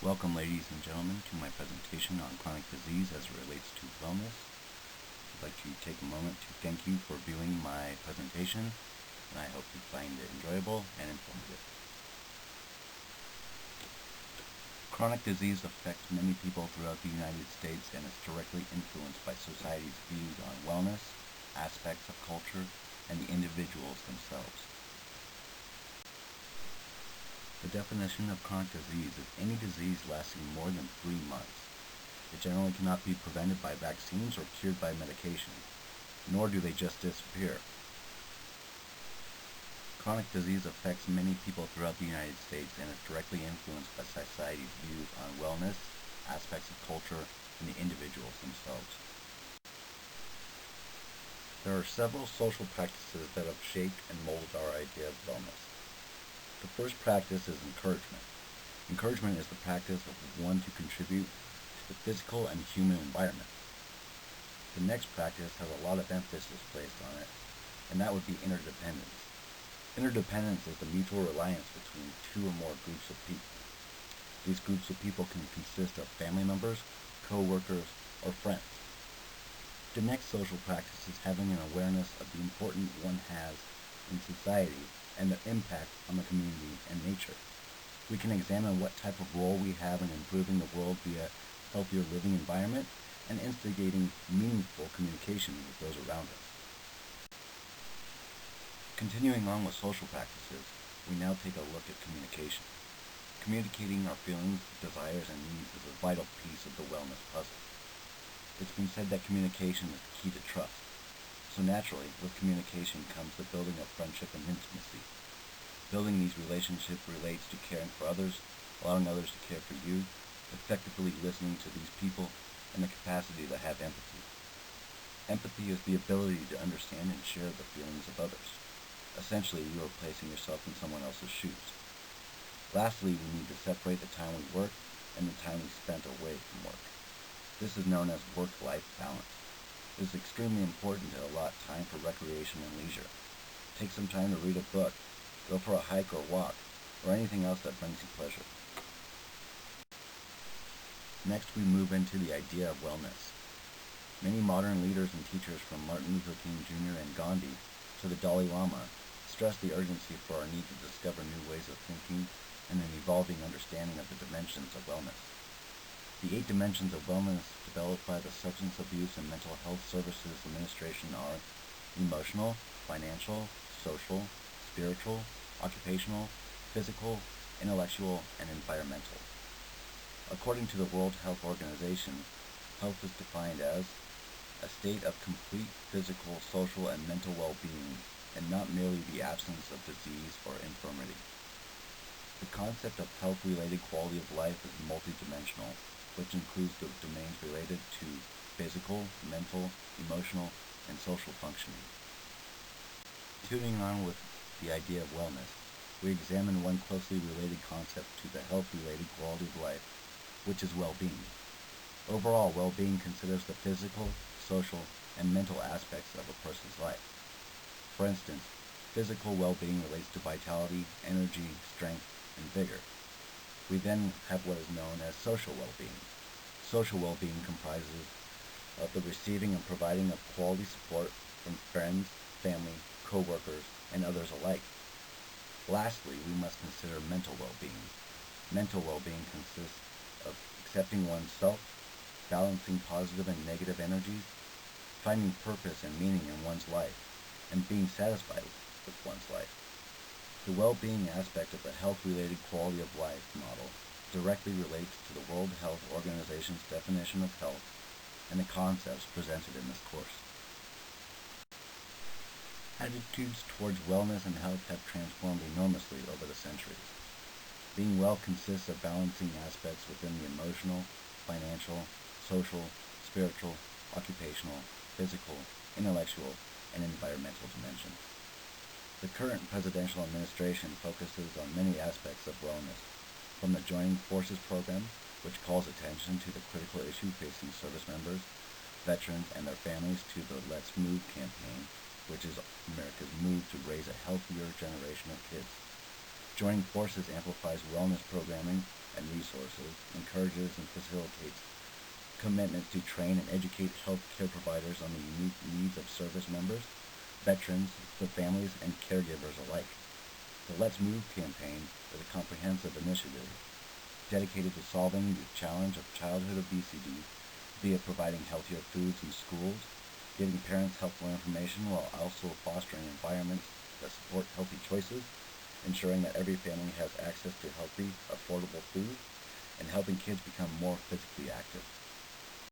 Welcome, ladies and gentlemen, to my presentation on chronic disease as it relates to wellness. I'd like to take a moment to thank you for viewing my presentation, and I hope you find it enjoyable and informative. Chronic disease affects many people throughout the United States and is directly influenced by society's views on wellness, aspects of culture, and the individuals themselves. The definition of chronic disease is any disease lasting more than 3 months. It generally cannot be prevented by vaccines or cured by medication, nor do they just disappear. Chronic disease affects many people throughout the United States and is directly influenced by society's views on wellness, aspects of culture, and the individuals themselves. There are several social practices that have shaped and molded our idea of wellness. The first practice is encouragement. Encouragement is the practice of one to contribute to the physical and human environment. The next practice has a lot of emphasis placed on it, and that would be interdependence. Interdependence is the mutual reliance between two or more groups of people. These groups of people can consist of family members, co-workers, or friends. The next social practice is having an awareness of the importance one has in society and the impact on the community and nature. We can examine what type of role we have in improving the world via healthier living environment and instigating meaningful communication with those around us. Continuing on with social practices, we now take a look at communication. Communicating our feelings, desires, and needs is a vital piece of the wellness puzzle. It's been said that communication is the key to trust. So naturally, with communication comes the building of friendship and intimacy. Building these relationships relates to caring for others, allowing others to care for you, effectively listening to these people, and the capacity to have empathy. Empathy is the ability to understand and share the feelings of others. Essentially, you are placing yourself in someone else's shoes. Lastly, we need to separate the time we work and the time we spent away from work. This is known as work-life balance. It is extremely important to allot time for recreation and leisure. Take some time to read a book, go for a hike or walk, or anything else that brings you pleasure. Next, we move into the idea of wellness. Many modern leaders and teachers from Martin Luther King Jr. and Gandhi to the Dalai Lama stress the urgency for our need to discover new ways of thinking and an evolving understanding of the dimensions of wellness. The 8 dimensions of wellness developed by the Substance Abuse and Mental Health Services Administration are emotional, financial, social, spiritual, occupational, physical, intellectual, and environmental. According to the World Health Organization, health is defined as a state of complete physical, social, and mental well-being, and not merely the absence of disease or infirmity. The concept of health-related quality of life is multidimensional, which includes the domains related to physical, mental, emotional, and social functioning. Continuing on with the idea of wellness, we examine one closely related concept to the health-related quality of life, which is well-being. Overall, well-being considers the physical, social, and mental aspects of a person's life. For instance, physical well-being relates to vitality, energy, strength, and vigor. We then have what is known as social well-being. Social well-being comprises of the receiving and providing of quality support from friends, family, co-workers, and others alike. Lastly, we must consider mental well-being. Mental well-being consists of accepting oneself, balancing positive and negative energies, finding purpose and meaning in one's life, and being satisfied with one's life. The well-being aspect of the health-related quality of life model directly relates to the World Health Organization's definition of health and the concepts presented in this course. Attitudes towards wellness and health have transformed enormously over the centuries. Being well consists of balancing aspects within the emotional, financial, social, spiritual, occupational, physical, intellectual, and environmental dimensions. The current presidential administration focuses on many aspects of wellness, from the Joining Forces program, which calls attention to the critical issue facing service members, veterans, and their families, to the Let's Move campaign, which is America's move to raise a healthier generation of kids. Joining Forces amplifies wellness programming and resources, encourages and facilitates commitments to train and educate healthcare providers on the unique needs of service members, veterans, their families, and caregivers alike. The Let's Move campaign is a comprehensive initiative dedicated to solving the challenge of childhood obesity via providing healthier foods in schools, giving parents helpful information while also fostering environments that support healthy choices, ensuring that every family has access to healthy, affordable food, and helping kids become more physically active.